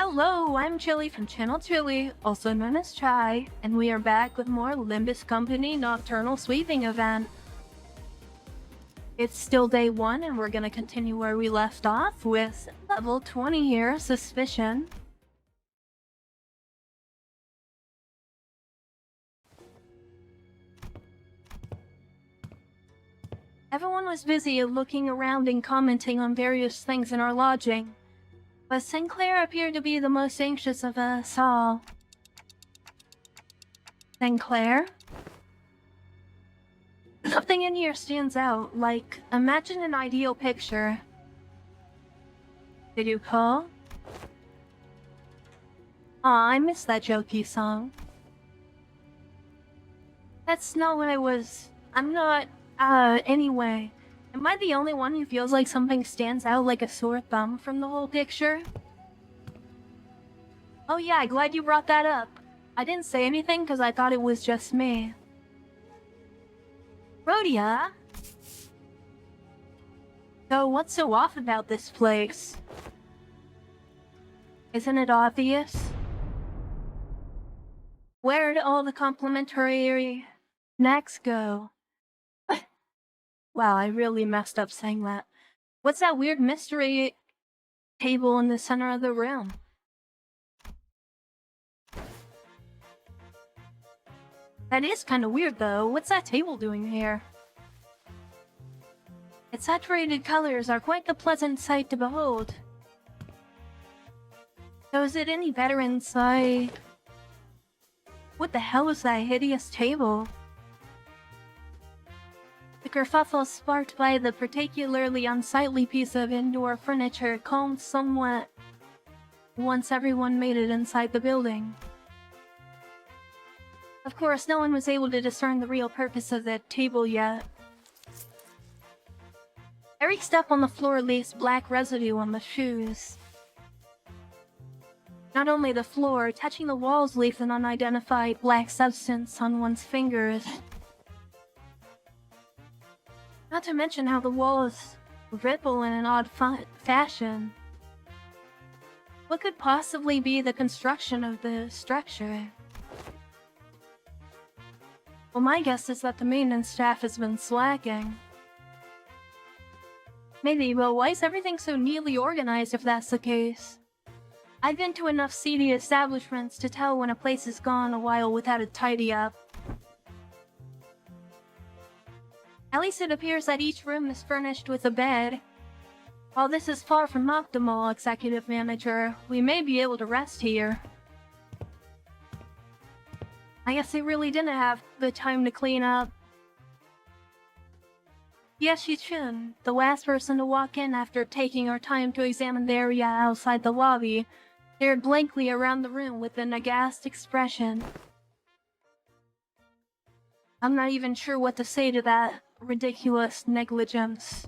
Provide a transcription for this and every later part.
Hello, I'm Chylli from Channel Chylli, also known as Chai, and we are back with more Limbus Company Nocturnal Sweeping event. It's still day 1 and we're gonna continue where we left off with level 20 here, Suspicion. Everyone was busy looking around and commenting on various things in our lodging, but Sinclair appeared to be the most anxious of us all. Sinclair? Something in here stands out, like, imagine an ideal picture. Did you call? Aw, I missed that jokey song. That's not what I'm not, anyway. Am I the only one who feels like something stands out like a sore thumb from the whole picture? Oh yeah, glad you brought that up. I didn't say anything because I thought it was just me. Rhodia? So what's so off about this place? Isn't it obvious? Where'd all the complimentary snacks go? Wow, I really messed up saying that. What's that weird mystery table in the center of the room? That is kind of weird though. What's that table doing here? Its saturated colors are quite the pleasant sight to behold. So is it any better inside? What the hell is that hideous table? The kerfuffle sparked by the particularly unsightly piece of indoor furniture calmed somewhat once everyone made it inside the building. Of course, no one was able to discern the real purpose of that table yet. Every step on the floor leaves black residue on the shoes. Not only the floor, touching the walls leaves an unidentified black substance on one's fingers. Not to mention how the walls ripple in an odd fashion. What could possibly be the construction of the structure? Well, my guess is that the maintenance staff has been slacking. Maybe, but why is everything so neatly organized if that's the case? I've been to enough seedy establishments to tell when a place has gone a while without a tidy up. At least it appears that each room is furnished with a bed. While this is far from optimal, Executive Manager, we may be able to rest here. I guess they really didn't have the time to clean up. Yes, Shi-chun, the last person to walk in after taking our time to examine the area outside the lobby, stared blankly around the room with an aghast expression. I'm not even sure what to say to that ridiculous negligence.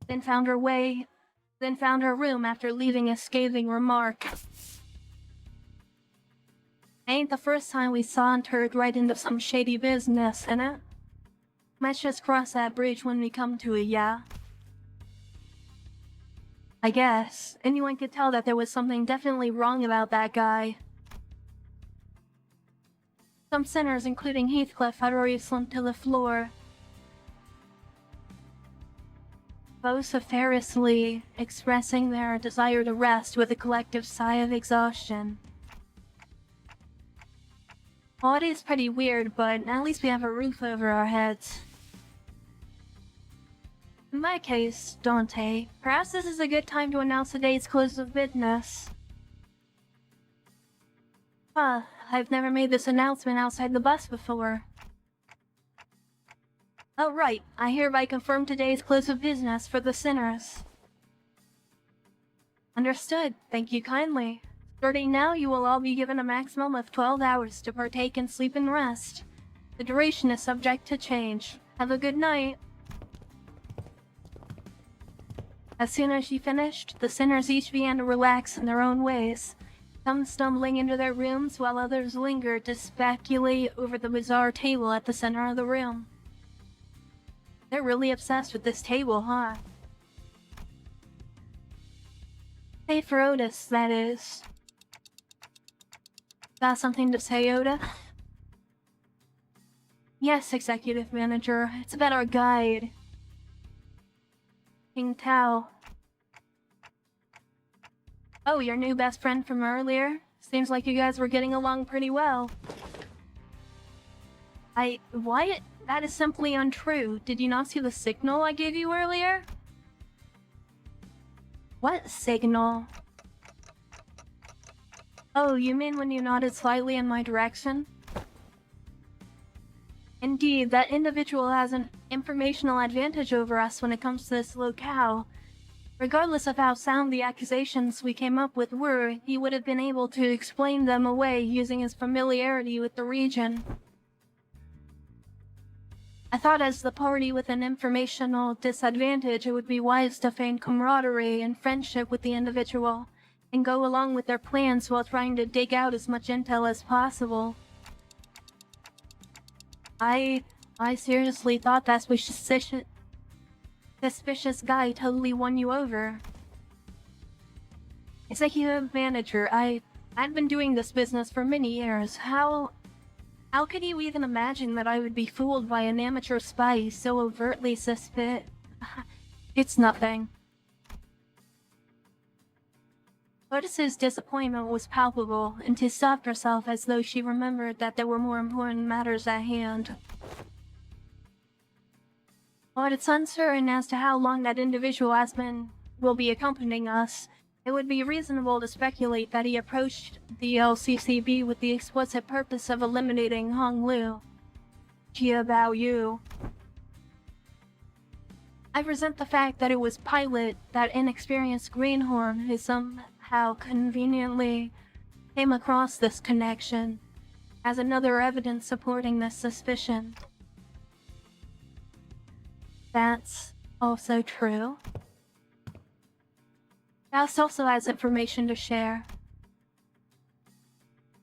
Then found her room after leaving a scathing remark. Ain't the first time we sauntered right into some shady business, innit? Let's just cross that bridge when we come to it, yeah? I guess. Anyone could tell that there was something definitely wrong about that guy. Some sinners, including Heathcliff, had already slumped to the floor, vociferously expressing their desire to rest with a collective sigh of exhaustion. Well, it is pretty weird, but at least we have a roof over our heads. In my case, Dante, perhaps this is a good time to announce the day's close of business. I've never made this announcement outside the bus before. Oh right, I hereby confirm today's close of business for the sinners. Understood, thank you kindly. Starting now, you will all be given a maximum of 12 hours to partake in sleep and rest. The duration is subject to change. Have a good night. As soon as she finished, the sinners each began to relax in their own ways, some stumbling into their rooms while others lingered to speculate over the bizarre table at the center of the room. They're really obsessed with this table, huh? Hey, for Otis, that is. Got something to say, Oda? Yes, Executive Manager. It's about our guide. King Tao. Oh, your new best friend from earlier? Seems like you guys were getting along pretty well. What? That is simply untrue. Did you not see the signal I gave you earlier? What signal? Oh, you mean when you nodded slightly in my direction? Indeed, that individual has an informational advantage over us when it comes to this locale. Regardless of how sound the accusations we came up with were, he would have been able to explain them away using his familiarity with the region. I thought as the party with an informational disadvantage, it would be wise to feign camaraderie and friendship with the individual, and go along with their plans while trying to dig out as much intel as possible. I seriously thought that suspicious guy totally won you over. Executive Manager, I've been doing this business for many years. How could you even imagine that I would be fooled by an amateur spy so overtly It's nothing. Otis's disappointment was palpable, and she stopped herself as though she remembered that there were more important matters at hand. While it's uncertain as to how long that individual will be accompanying us, it would be reasonable to speculate that he approached the LCCB with the explicit purpose of eliminating Hong Lu. Jia Bao Yu. I resent the fact that it was Pilot, that inexperienced greenhorn, who somehow conveniently came across this connection as another evidence supporting this suspicion. That's also true. Faust also has information to share.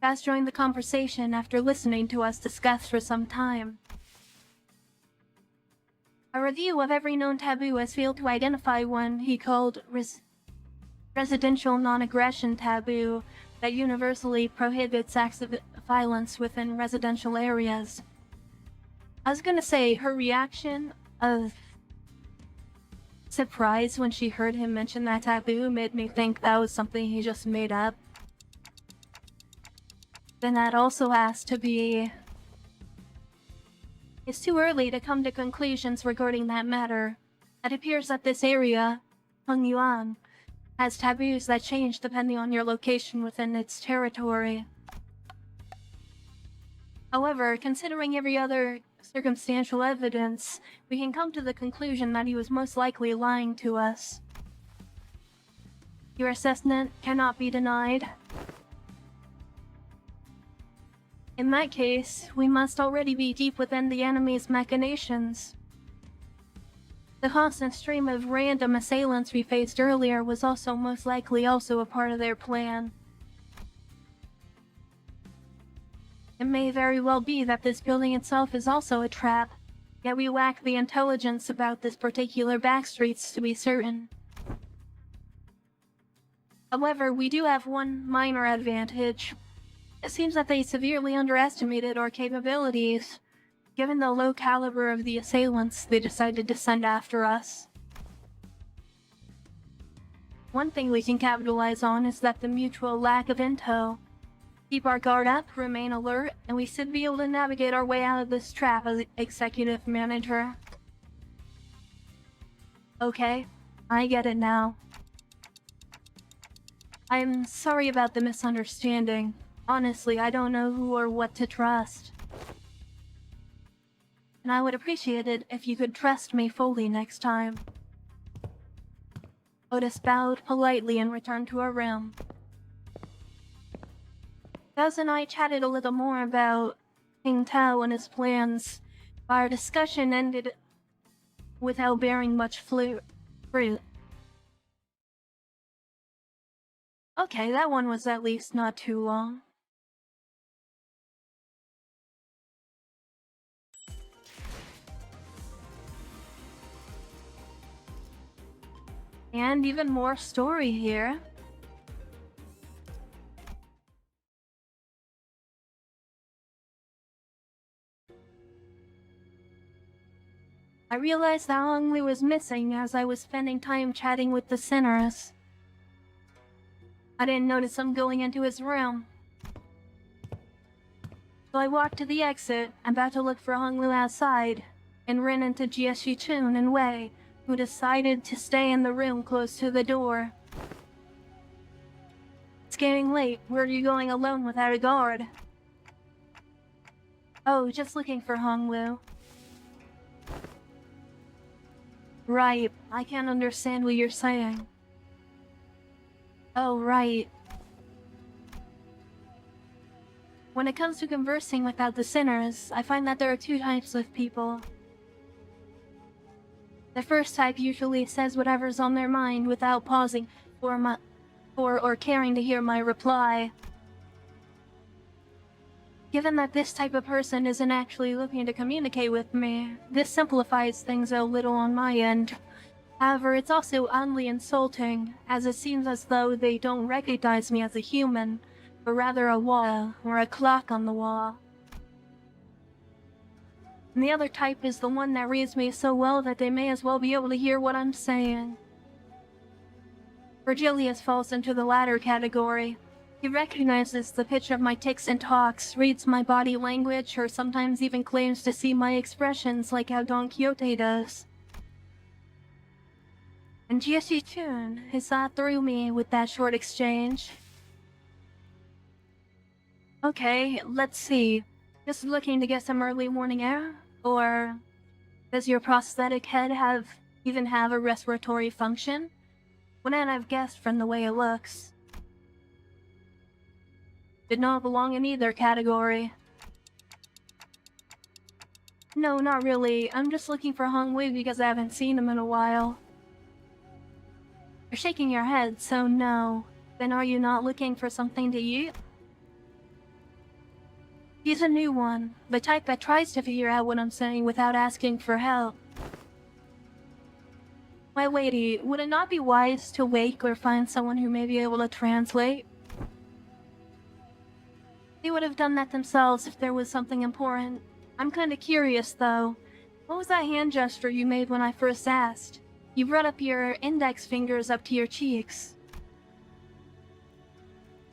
Faust joined the conversation after listening to us discuss for some time. A review of every known taboo has failed to identify one he called residential non-aggression taboo that universally prohibits acts of violence within residential areas. I was gonna say, her reaction of surprise when she heard him mention that taboo made me think that was something he just made up. Then that also has to be... It's too early to come to conclusions regarding that matter. It appears that this area, Hongyuan, has taboos that change depending on your location within its territory. However, considering every other circumstantial evidence, we can come to the conclusion that he was most likely lying to us. Your assessment cannot be denied. In that case, we must already be deep within the enemy's machinations. The constant stream of random assailants we faced earlier was also most likely also a part of their plan. It may very well be that this building itself is also a trap, yet we lack the intelligence about this particular backstreets to be certain. However, we do have one minor advantage. It seems that they severely underestimated our capabilities. Given the low caliber of the assailants, they decided to send after us. One thing we can capitalize on is that the mutual lack of intel. Keep our guard up, remain alert, and we should be able to navigate our way out of this trap as Executive Manager. Okay, I get it now. I'm sorry about the misunderstanding. Honestly, I don't know who or what to trust. And I would appreciate it if you could trust me fully next time. Otis bowed politely and returned to her room. Gauss and I chatted a little more about King Tao and his plans. Our discussion ended without bearing much fruit. Okay, that one was at least not too long. And even more story here. I realized that Hong Lu was missing as I was spending time chatting with the sinners. I didn't notice him going into his room. So I walked to the exit, about to look for Hong Lu outside, and ran into Jie Chun and Wei, who decided to stay in the room close to the door. It's getting late. Where are you going alone without a guard? Oh, just looking for Hong Lu. Right, I can't understand what you're saying. Oh, right. When it comes to conversing without the sinners, I find that there are two types of people. The first type usually says whatever's on their mind without pausing for or caring to hear my reply. Given that this type of person isn't actually looking to communicate with me, this simplifies things a little on my end. However, it's also oddly insulting, as it seems as though they don't recognize me as a human, but rather a wall, or a clock on the wall. And the other type is the one that reads me so well that they may as well be able to hear what I'm saying. Virgilius falls into the latter category. He recognizes the pitch of my tics and talks, reads my body language, or sometimes even claims to see my expressions like how Don Quixote does. And Jie Chun has saw through me with that short exchange. Okay, let's see. Just looking to get some early morning air? Or does your prosthetic head even have a respiratory function? Wouldn't I've guessed from the way it looks. Did not belong in either category. No, not really. I'm just looking for Hong Lu because I haven't seen him in a while. You're shaking your head, so no. Then are you not looking for something to eat? He's a new one, the type that tries to figure out what I'm saying without asking for help. My lady, would it not be wise to wake or find someone who may be able to translate? They would have done that themselves if there was something important. I'm kinda curious, though. What was that hand gesture you made when I first asked? You brought up your index fingers up to your cheeks.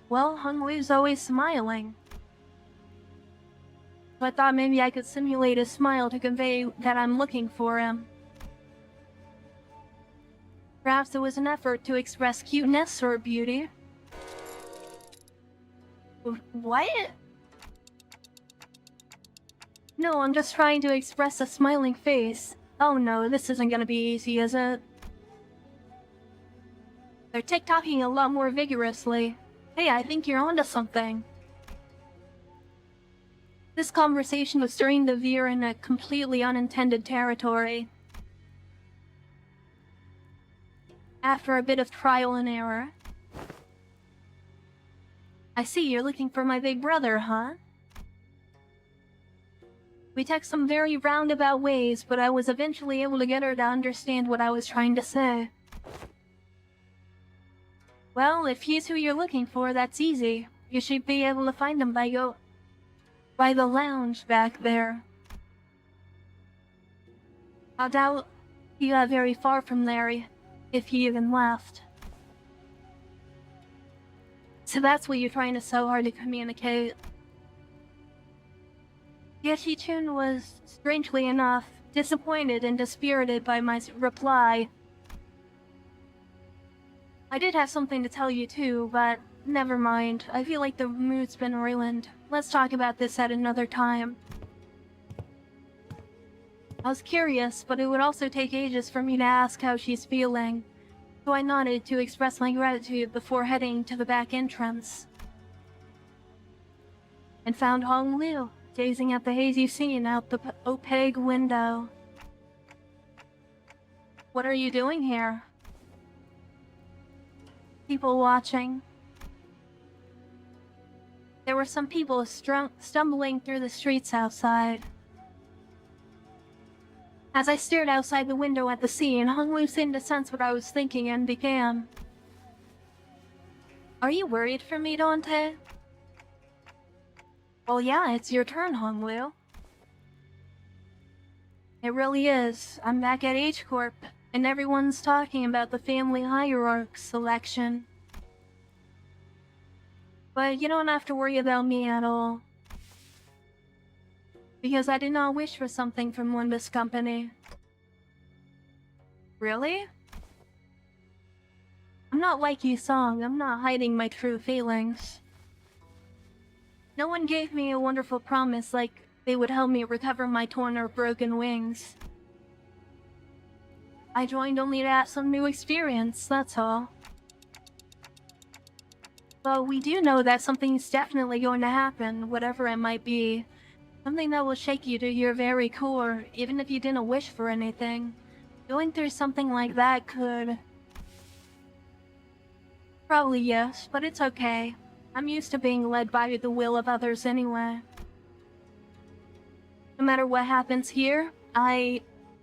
Well, Hong Lu's always smiling. So I thought maybe I could simulate a smile to convey that I'm looking for him. Perhaps it was an effort to express cuteness or beauty. What? No, I'm just trying to express a smiling face. Oh no, this isn't gonna be easy, is it? They're tick-tocking a lot more vigorously. Hey, I think you're onto something. This conversation was starting to veer in a completely unintended territory. After a bit of trial and error. I see, you're looking for my big brother, huh? We took some very roundabout ways, but I was eventually able to get her to understand what I was trying to say. Well, if he's who you're looking for, that's easy. You should be able to find him by the lounge back there. I doubt he got very far from there, if he even left. So that's what you're trying to so hard to communicate. Jie Chun was, strangely enough, disappointed and dispirited by my reply. I did have something to tell you too, but never mind. I feel like the mood's been ruined. Let's talk about this at another time. I was curious, but it would also take ages for me to ask how she's feeling, so I nodded to express my gratitude before heading to the back entrance. And found Hong Lu, gazing at the hazy scene out the opaque window. What are you doing here? People watching. There were some people stumbling through the streets outside. As I stared outside the window at the scene, Hong Lu seemed to sense what I was thinking and began. Are you worried for me, Dante? Well, yeah, it's your turn, Hong Lu. It really is. I'm back at H Corp, and everyone's talking about the family hierarch selection. But you don't have to worry about me at all. Because I did not wish for something from Limbus Company. Really? I'm not like you Song, I'm not hiding my true feelings. No one gave me a wonderful promise like they would help me recover my torn or broken wings. I joined only to have some new experience, that's all. But we do know that something's definitely going to happen, whatever it might be. Something that will shake you to your very core, even if you didn't wish for anything. Going through something like that could... Probably yes, but it's okay. I'm used to being led by the will of others anyway. No matter what happens here, I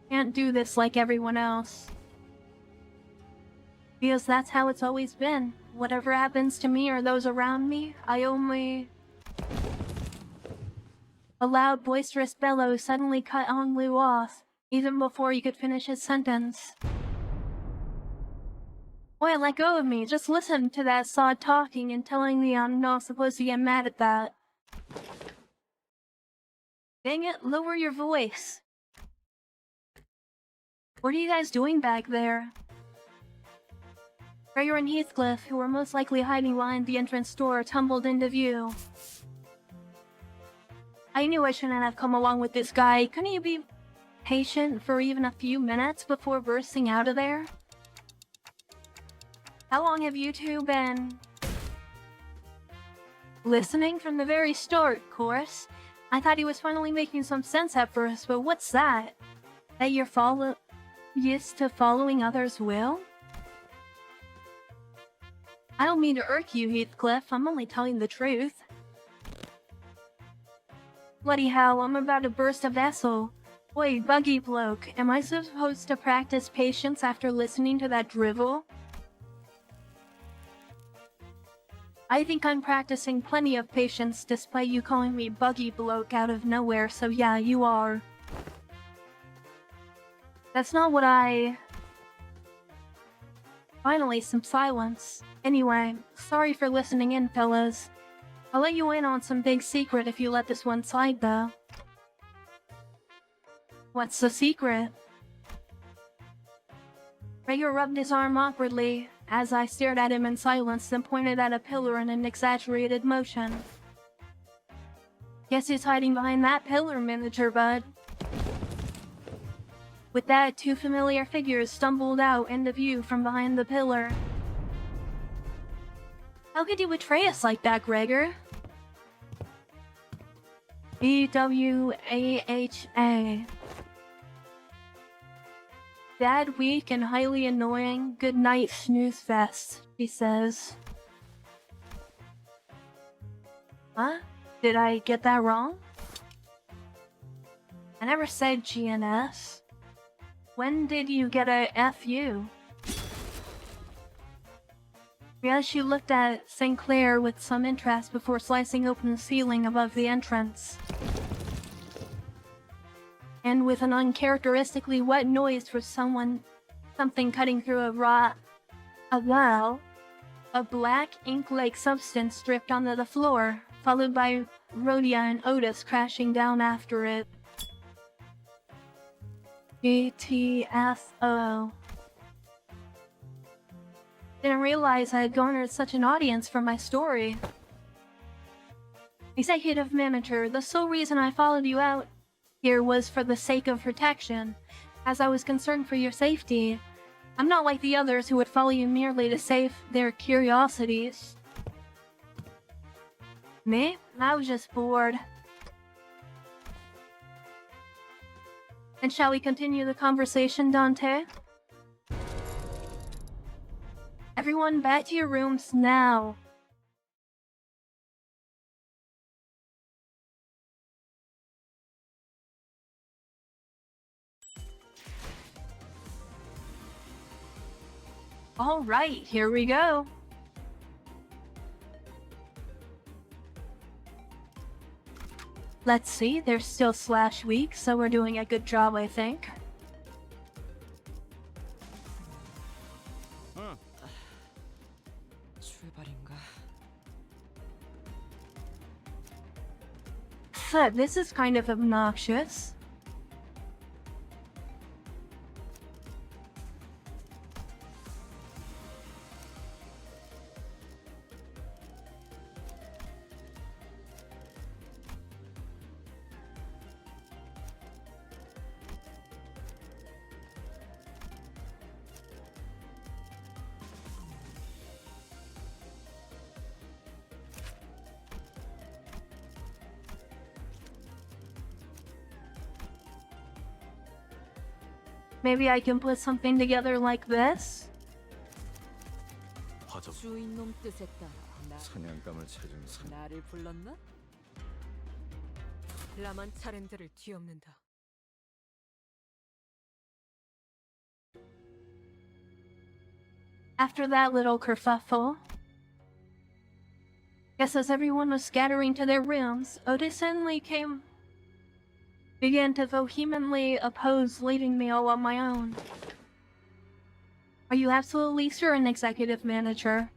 can't do this like everyone else. Because that's how it's always been. Whatever happens to me or those around me, I only... A loud, boisterous bellow suddenly cut Honglu off, even before he could finish his sentence. Boy, let go of me. Just listen to that sod talking and telling me I'm not supposed to get mad at that. Dang it, lower your voice. What are you guys doing back there? Gregor and Heathcliff, who were most likely hiding behind the entrance door, tumbled into view. I knew I shouldn't have come along with this guy. Couldn't you be patient for even a few minutes before bursting out of there? How long have you two been... listening? From the very start, of course. I thought he was finally making some sense at first, but what's that? That you're used to following others' will? I don't mean to irk you, Heathcliff. I'm only telling the truth. Bloody hell, I'm about to burst a vessel. Wait, buggy bloke, am I supposed to practice patience after listening to that drivel? I think I'm practicing plenty of patience despite you calling me buggy bloke out of nowhere, so yeah, you are. That's not what I... Finally, some silence. Anyway, sorry for listening in, fellas. I'll let you in on some big secret if you let this one slide, though. What's the secret? Gregor rubbed his arm awkwardly, as I stared at him in silence, then pointed at a pillar in an exaggerated motion. Guess who's hiding behind that pillar, miniature bud? With that, two familiar figures stumbled out into view from behind the pillar. How could you betray us like that, Gregor? E-W-A-H-A. Bad, weak, and highly annoying. Good night, snooze fest, she says. Huh? Did I get that wrong? I never said GNS. When did you get a FU? She looked at St. Clair with some interest before slicing open the ceiling above the entrance. And with an uncharacteristically wet noise for something cutting through a black ink-like substance dripped onto the floor, followed by Rhodia and Otis crashing down after it. GTFO. Didn't realize I had garnered such an audience for my story. Executive Manager, the sole reason I followed you out here was for the sake of protection, as I was concerned for your safety. I'm not like the others who would follow you merely to save their curiosities. Me? I was just bored. And shall we continue the conversation, Dante? Everyone back to your rooms now. Alright, here we go. Let's see, there's still slash week, so we're doing a good job, I think. So, this is kind of obnoxious. Maybe I can put something together like this? 주인놈 뜻에 따라 사냥감을 찾은 사. 나를 불렀나? 라만 차렌들을 뒤엎는다. After that little kerfuffle, guess as everyone was scattering to their rooms, Otis suddenly began to vehemently oppose leaving me all on my own. Are you absolutely certain, executive manager?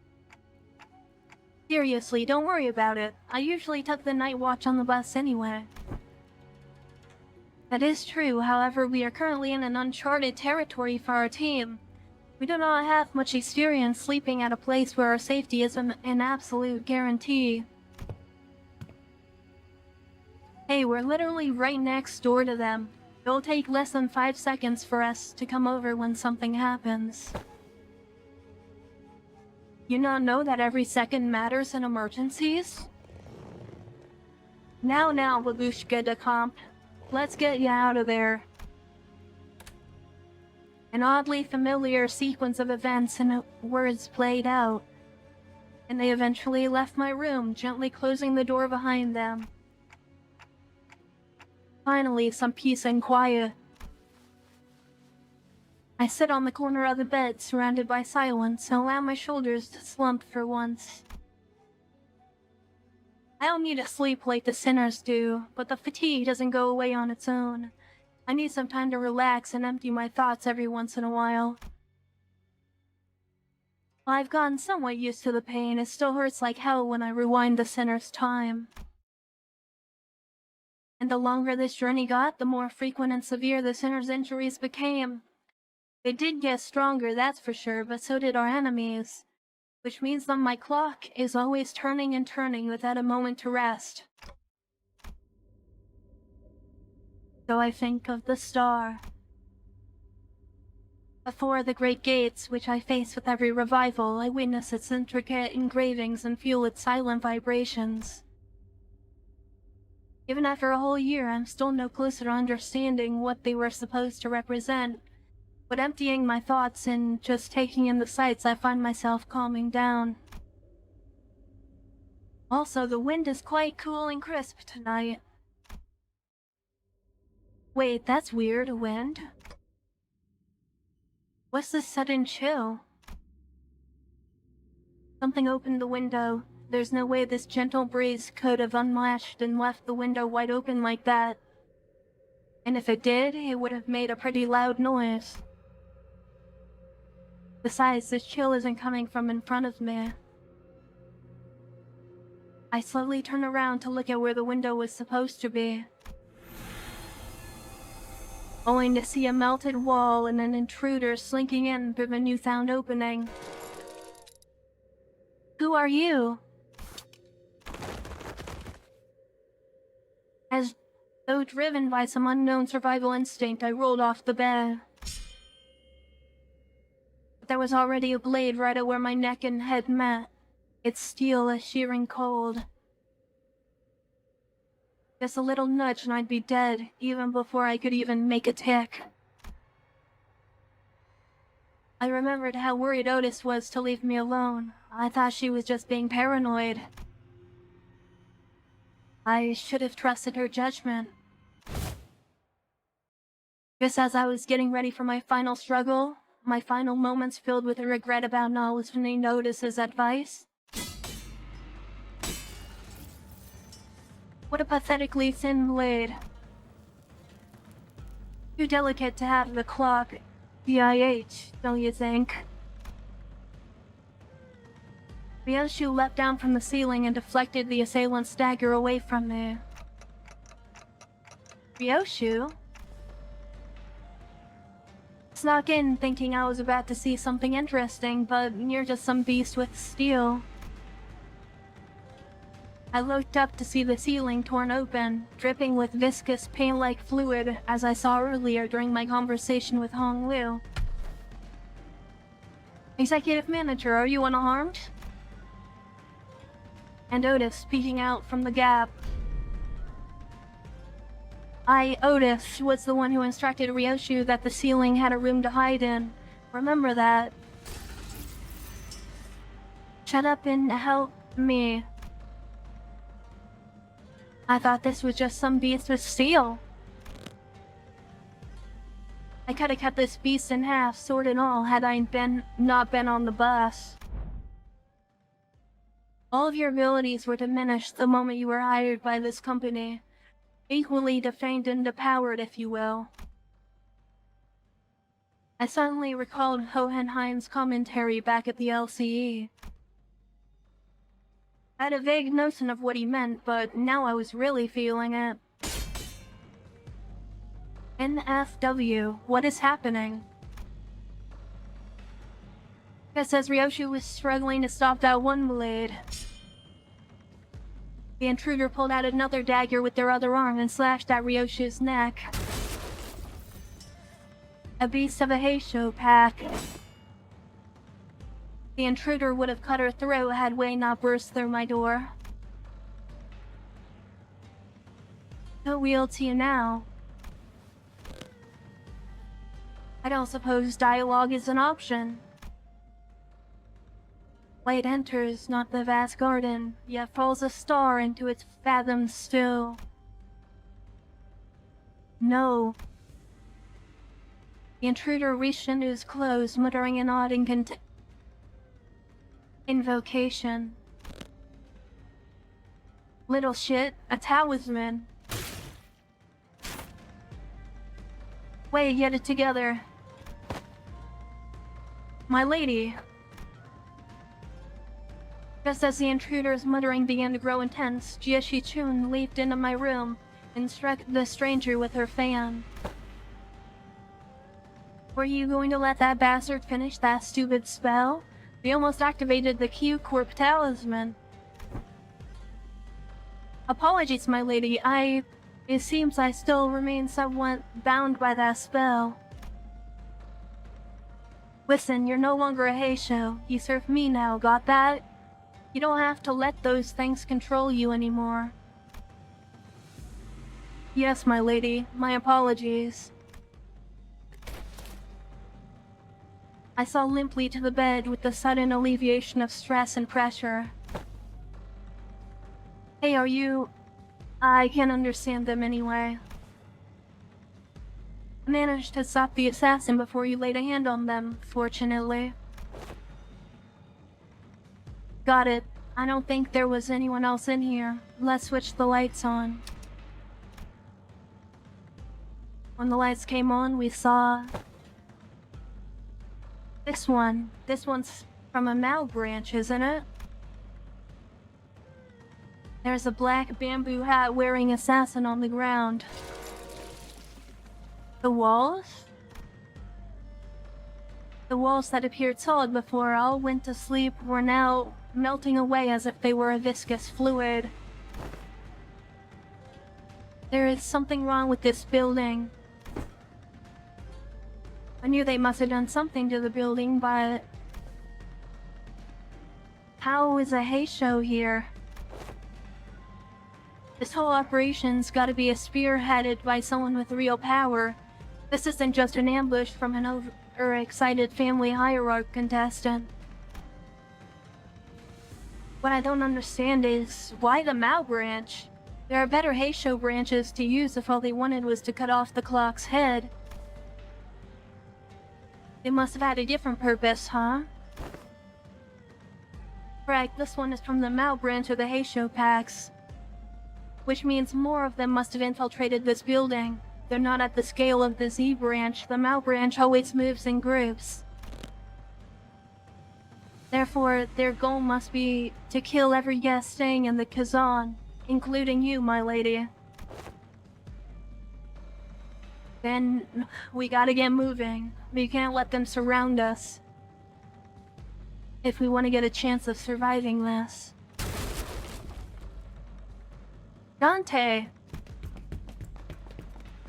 Seriously, don't worry about it. I usually took the night watch on the bus anyway. That is true, however, we are currently in an uncharted territory for our team. We do not have much experience sleeping at a place where our safety is an absolute guarantee. Hey, we're literally right next door to them. It'll take less than 5 seconds for us to come over when something happens. You not know that every second matters in emergencies? Now, Babushka de Comp. Let's get you out of there. An oddly familiar sequence of events and words played out, and they eventually left my room, gently closing the door behind them. Finally, some peace and quiet. I sit on the corner of the bed, surrounded by silence, and allow my shoulders to slump for once. I don't need to sleep like the sinners do, but the fatigue doesn't go away on its own. I need some time to relax and empty my thoughts every once in a while. I've gotten somewhat used to the pain. It still hurts like hell when I rewind the sinner's time. And the longer this journey got, the more frequent and severe the sinner's injuries became. They did get stronger, that's for sure, but so did our enemies. Which means that my clock is always turning and turning without a moment to rest. So I think of the star. Before the great gates, which I face with every revival, I witness its intricate engravings and feel its silent vibrations. Even after a whole year, I'm still no closer to understanding what they were supposed to represent. But emptying my thoughts and just taking in the sights, I find myself calming down. Also, the wind is quite cool and crisp tonight. Wait, that's weird, a wind? What's this sudden chill? Something opened the window. There's no way this gentle breeze could have unlatched and left the window wide open like that. And if it did, it would have made a pretty loud noise. Besides, this chill isn't coming from in front of me. I slowly turn around to look at where the window was supposed to be, only to see a melted wall and an intruder slinking in through the newfound opening. Who are you? As though driven by some unknown survival instinct, I rolled off the bed. But there was already a blade right at where my neck and head met, its steel a shearing cold. Just a little nudge and I'd be dead, even before I could even make a tick. I remembered how worried Otis was to leave me alone. I thought she was just being paranoid. I should have trusted her judgment. Just as I was getting ready for my final struggle, my final moments filled with a regret about not listening to Otis's advice, What a pathetically thin blade. Too delicate to have the clock DIH, don't you think? Heishou leapt down from the ceiling and deflected the assailant's dagger away from me. Heishou? Snuck in thinking I was about to see something interesting, but you're just some beast with steel. I looked up to see the ceiling torn open, dripping with viscous paint-like fluid as I saw earlier during my conversation with Hong Liu. Executive Manager, are you unharmed? And Otis peeking out from the gap. Otis, was the one who instructed Heishou that the ceiling had a room to hide in. Remember that. Shut up and help me. I thought this was just some beast with steel. I could have cut this beast in half, sword and all, had I not been on the bus. All of your abilities were diminished the moment you were hired by this company. Equally defamed and depowered, if you will. I suddenly recalled Hohenheim's commentary back at the LCE. I had a vague notion of what he meant, but now I was really feeling it. NFW, what is happening? Guess as Heishou was struggling to stop that one blade, the intruder pulled out another dagger with their other arm and slashed at Heishou's neck. A beast of a Heishou Pack. The intruder would have cut her throat had Wei not burst through my door. No wheel to you now. I don't suppose dialogue is an option. Light enters not the vast garden, yet falls a star into its fathoms still. No. The intruder reached into his clothes, muttering an odd invocation. Little shit, a talisman. Wait, get it together. My lady. Just as the intruder's muttering began to grow intense, Jie Shi-chun leaped into my room and struck the stranger with her fan. Were you going to let that bastard finish that stupid spell? We almost activated the Q-Corp talisman. Apologies, my lady. It seems I still remain somewhat bound by that spell. Listen, you're no longer a Heishou. You serve me now, got that? You don't have to let those things control you anymore. Yes, my lady. My apologies. I saw limply to the bed with the sudden alleviation of stress and pressure. Hey, are you... I can't understand them anyway. I managed to stop the assassin before you laid a hand on them, fortunately. Got it. I don't think there was anyone else in here. Let's switch the lights on. When the lights came on, we saw... This one. This one's from a Mao branch, isn't it? There's a black bamboo hat wearing assassin on the ground. The walls? The walls that appeared solid before all went to sleep were now melting away as if they were a viscous fluid. There is something wrong with this building. I knew they must have done something to the building, but... How is a Heishou here? This whole operation's gotta be spearheaded by someone with real power. This isn't just an ambush from an overexcited family hierarch contestant. What I don't understand is, why the Mao branch? There are better Heishou branches to use if all they wanted was to cut off the clock's head. They must have had a different purpose, huh? Correct, this one is from the Mao branch of the Heishou Packs. which means more of them must have infiltrated this building. They're not at the scale of the Z branch. The Mao branch always moves in groups. Therefore, their goal must be to kill every guest staying in the Kazan, including you, my lady. Then, we gotta get moving. We can't let them surround us if we want to get a chance of surviving this. Dante!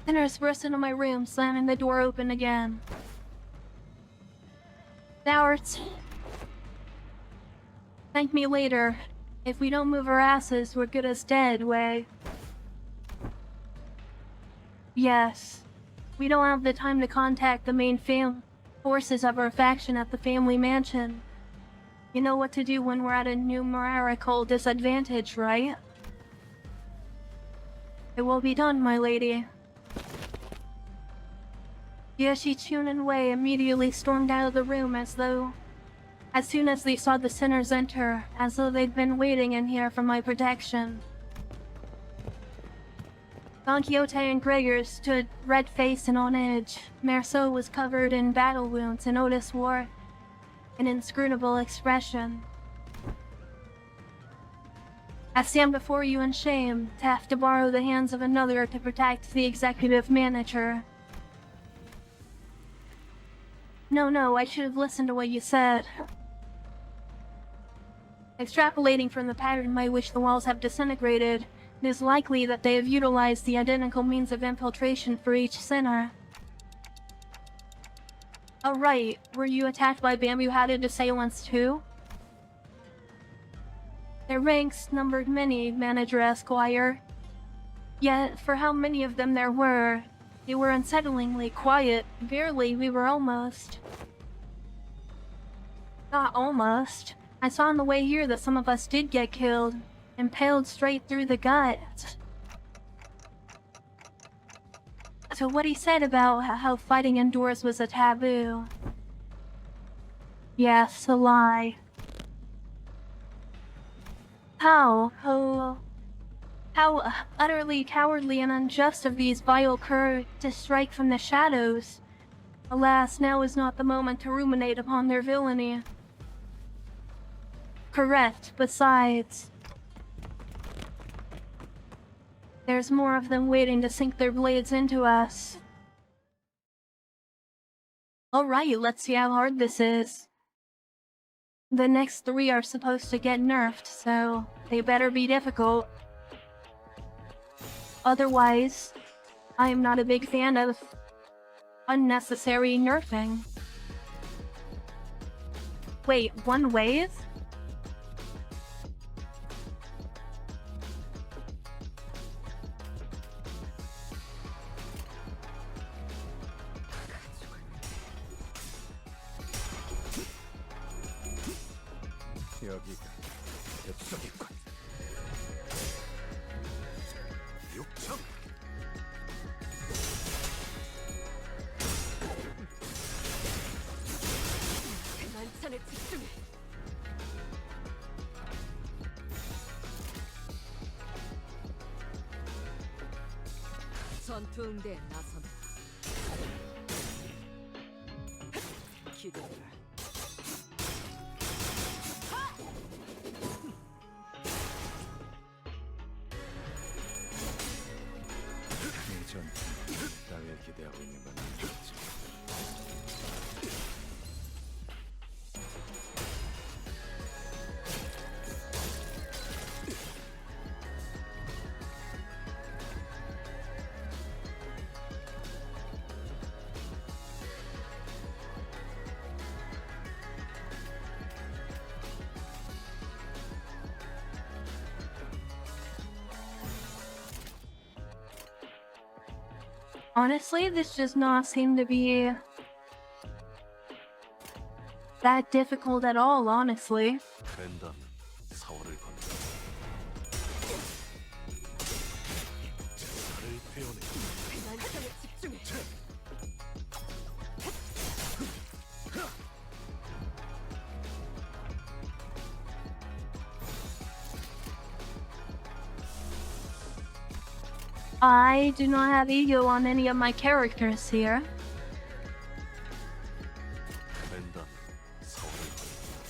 Sinners burst into my room, slamming the door open again. Cowards. Thank me later. If we don't move our asses, we're good as dead, Wei. Yes. We don't have the time to contact the main forces of our faction at the family mansion. You know what to do when we're at a numerical disadvantage, right? It will be done, my lady. Yeshichun and Wei immediately stormed out of the room as soon as they saw the sinners enter, as though they'd been waiting in here for my protection. Don Quixote and Gregor stood red-faced and on edge. Merceau was covered in battle wounds, and Otis wore an inscrutable expression. I stand before you in shame, to have to borrow the hands of another to protect the executive manager. No, I should have listened to what you said. Extrapolating from the pattern by which the walls have disintegrated, it is likely that they have utilized the identical means of infiltration for each sinner. Oh right, were you attacked by bamboo-hatted assailants too? Their ranks numbered many, Manager Esquire. Yet, for how many of them there were, they were unsettlingly quiet. Barely, we were almost... Not almost. I saw on the way here that some of us did get killed, impaled straight through the gut. So what he said about how fighting indoors was a taboo. Yes, a lie. How utterly cowardly and unjust of these vile cur to strike from the shadows. Alas, now is not the moment to ruminate upon their villainy. Correct, besides, there's more of them waiting to sink their blades into us. Alright, let's see how hard this is. The next 3 are supposed to get nerfed, so they better be difficult. Otherwise, I am not a big fan of unnecessary nerfing. Wait, 1 wave? 여기가 엽석이군. 6점. 만찬에 집중해. 전투 응대에 나선다. 기대해라. 나를 기대하고 있는 건 아니겠지. Honestly, this does not seem to be that difficult at all, honestly. 랜덤 사월을 건다. 나를 배우네. 만찬에 집중해. I do not have ego on any of my characters here. 랜덤 서울을 가족을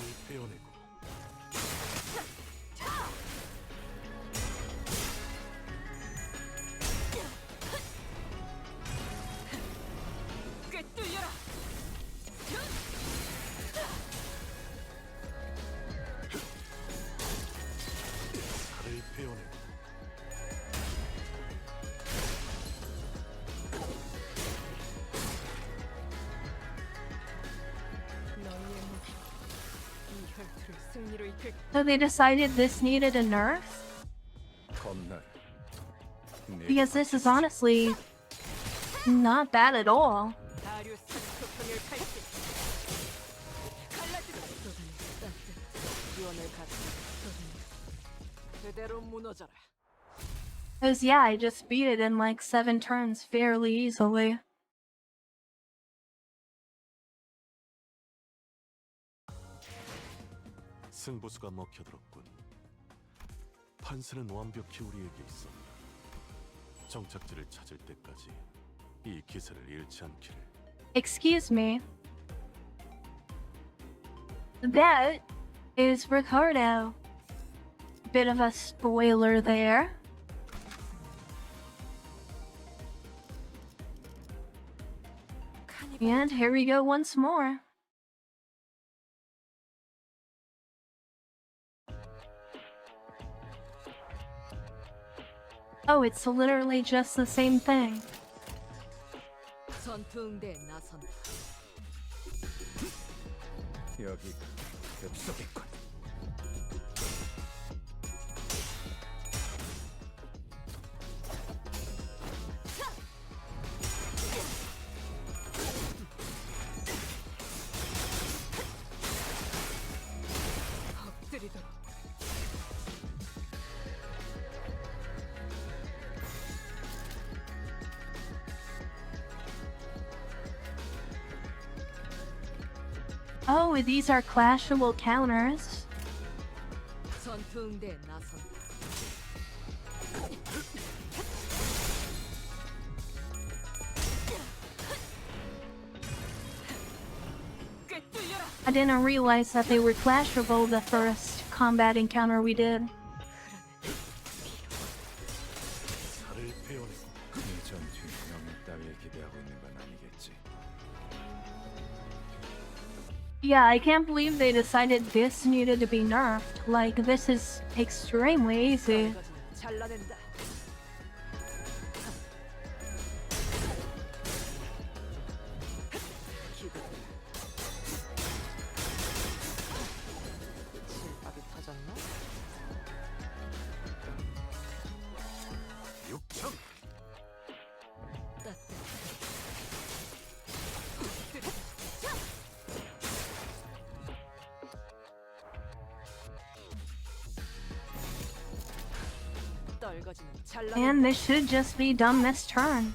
위해 베어내고 꿰뚫려라. 살을 베어내고 너희의 목이 이 혈투를 승리로 이끌. So they decided this needed a nerf? 겁나를 Because this is honestly not bad at all. 다리우스 소평을 칼치. 갈라지다. 쏟아내 따뜻. 유언을 갖다 쏟아내. 그대로 무너져라. Cause yeah, I just beat it in like 7 turns fairly easily. 승부수가 먹혀들었군. 판세는 완벽히 우리에게 있었다. 정착지를 찾을 때까지 이 기세를 잃지 않기를. Excuse me. That is Ricardo. Bit of a spoiler there. And here we go once more. Oh, it's literally just the same thing. 전투응대에 나선다. 여기가 엽석이군. 엎드리도록. Oh, these are clashable counters. 전투응대에 나선다. 꿰뚫려라. I didn't realize that they were clashable the first combat encounter we did. 살을 베어내고 이 전투에 영웅 따위에 기대하고 있는 건 아니겠지. Yeah, I can't believe they decided this needed to be nerfed. Like, this is extremely easy. 이것은 잘라낸다. 기도해라. 실밥이 터졌나? 육청 따뜻해. 떨거지는 잘라낸다. And this should just be done this turn.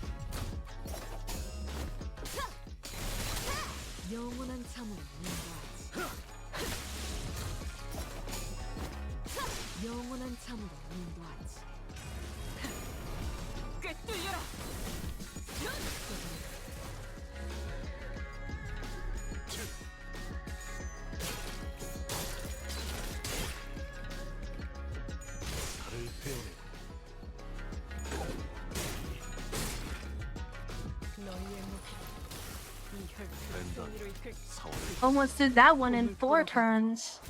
영원한 참으로 인도하지. 영원한 참으로 인도하지. 꿰뚫려라. 살을 베어내고 너희의 목이 이 혈투를 랜덤 승리로 이끌. 서울을 Almost did that one in 4 turns.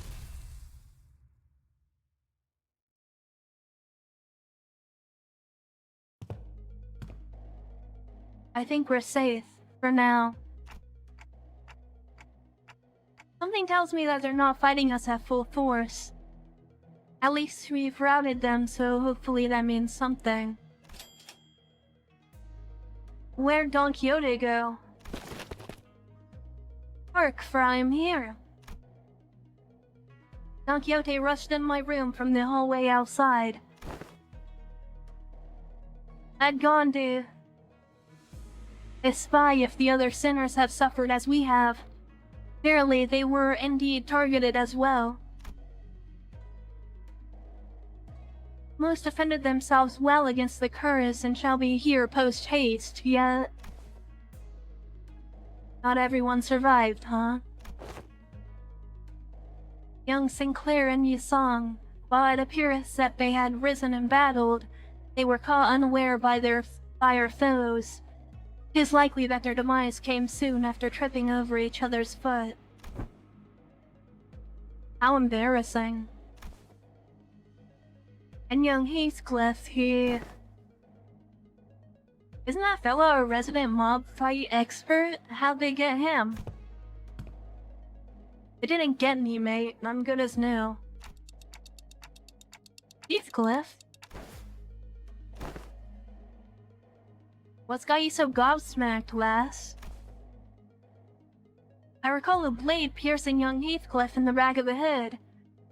I think we're safe for now. Something tells me that they're not fighting us at full force. At least we've routed them, so hopefully that means something. Where'd Don Quixote go? Hark, for I am here. Don Quixote rushed in my room from the hallway outside. I'd gone to spy if the other sinners have suffered as we have. Verily, they were indeed targeted as well. Most defended themselves well against the curse and shall be here post-haste, yet not everyone survived, huh? Young Sinclair and Yisong, while it appeareth that they had risen and battled, they were caught unaware by our foes. 'Tis likely that their demise came soon after tripping over each other's foot. How embarrassing. And young Heathcliff, isn't that fellow a resident mob fight expert? How'd they get him? They didn't get me, mate. I'm good as new. Heathcliff? What's got you so gobsmacked, lass? I recall a blade piercing young Heathcliff in the back of the head.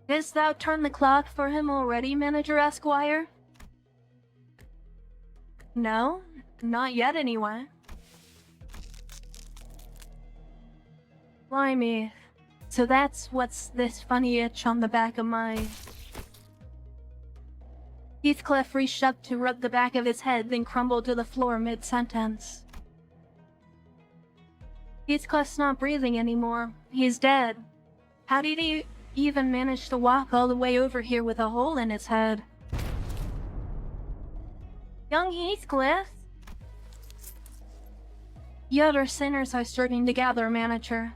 Didst thou turn the clock for him already, Manager Esquire? No, not yet anyway. Blimey. So that's what's this funny itch on the back of my... Heathcliff reached up to rub the back of his head, then crumbled to the floor mid-sentence. Heathcliff's not breathing anymore. He's dead. How did he even manage to walk all the way over here with a hole in his head? Young Heathcliff? The other sinners are starting to gather, Manager.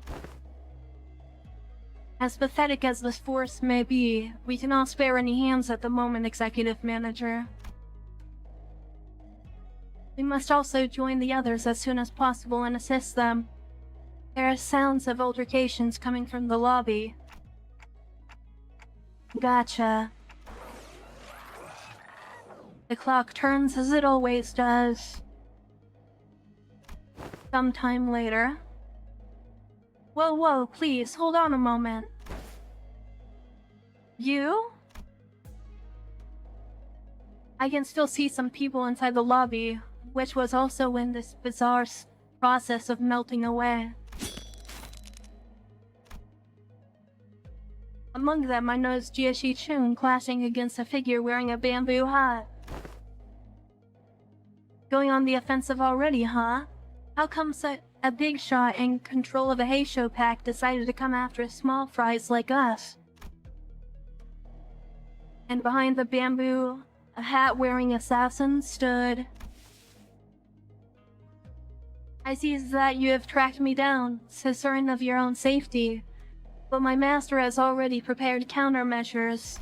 As pathetic as this force may be, we cannot spare any hands at the moment, Executive Manager. We must also join the others as soon as possible and assist them. There are sounds of altercations coming from the lobby. Gotcha. The clock turns as it always does. Sometime later. Whoa, please, hold on a moment. You? I can still see some people inside the lobby, which was also in this bizarre process of melting away. Among them, I noticed Jie Chun clashing against a figure wearing a bamboo hat. Going on the offensive already, huh? How come a big shot in control of a Heishou Pack decided to come after small fries like us? And behind the bamboo, a hat-wearing assassin stood... I see that you have tracked me down, so certain of your own safety. But my master has already prepared countermeasures.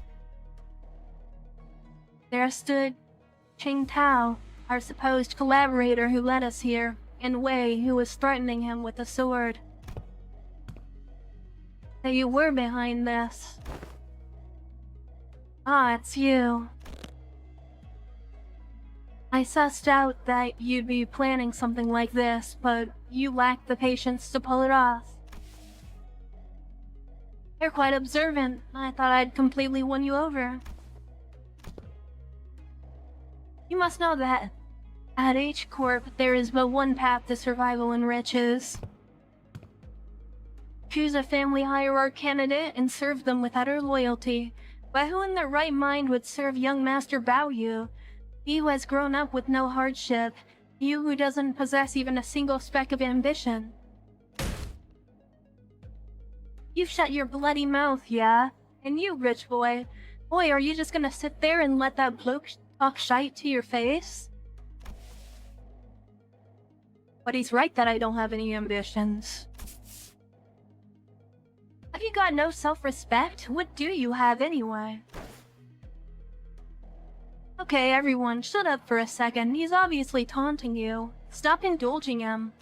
There stood Qing Tao, our supposed collaborator who led us here, and Wei, who was threatening him with a sword. So you were behind this. Ah, it's you. I sussed out that you'd be planning something like this, but you lacked the patience to pull it off. You're quite observant. I thought I'd completely won you over. You must know that at H Corp, there is but one path to survival and riches. Choose a family hierarch candidate and serve them with utter loyalty. But who in their right mind would serve young Master Bao Yu? He who has grown up with no hardship. You who doesn't possess even a single speck of ambition. You've shut your bloody mouth, yeah? And you, rich boy. Boy, are you just gonna sit there and let that bloke talk shite to your face? But he's right that I don't have any ambitions. Have you got no self-respect? What do you have anyway? Okay, everyone, shut up for a second. He's obviously taunting you. Stop indulging him.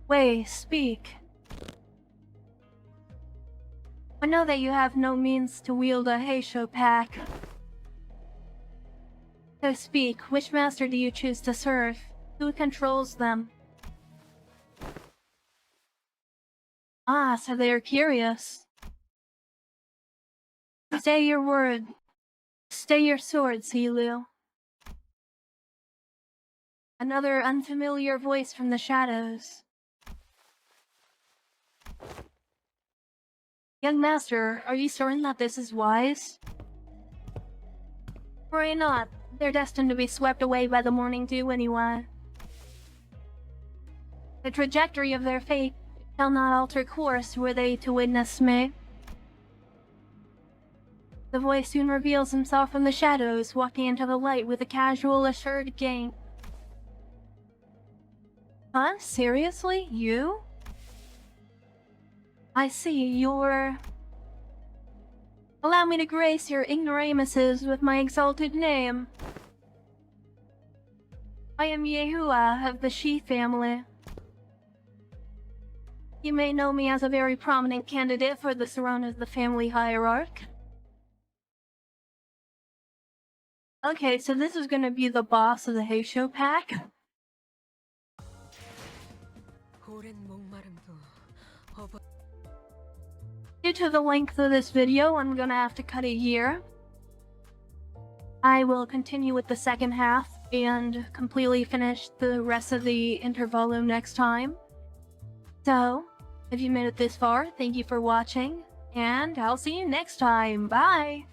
Wei, speak. I know that you have no means to wield a Heishou Pack. So speak, which master do you choose to serve? Who controls them? Ah, so they are curious. Say your word. Stay your sword, Silu. Another unfamiliar voice from the shadows. Young master, are you certain that this is wise? Worry not. They're destined to be swept away by the morning dew anyway. The trajectory of their fate shall not alter course were they to witness me. The voice soon reveals himself from the shadows, walking into the light with a casual, assured gait. Huh? Seriously? You? I see, you're... Allow me to grace your ignoramuses with my exalted name. I am Yihua of the Shi family. You may know me as a very prominent candidate for the throne of the family hierarch. Okay, so this is gonna be the boss of the Heishou Pack. Due to the length of this video, I'm gonna have to cut it here. I will continue with the second half and completely finish the rest of the intervolume next time. So, if you made it this far, thank you for watching, and I'll see you next time. Bye!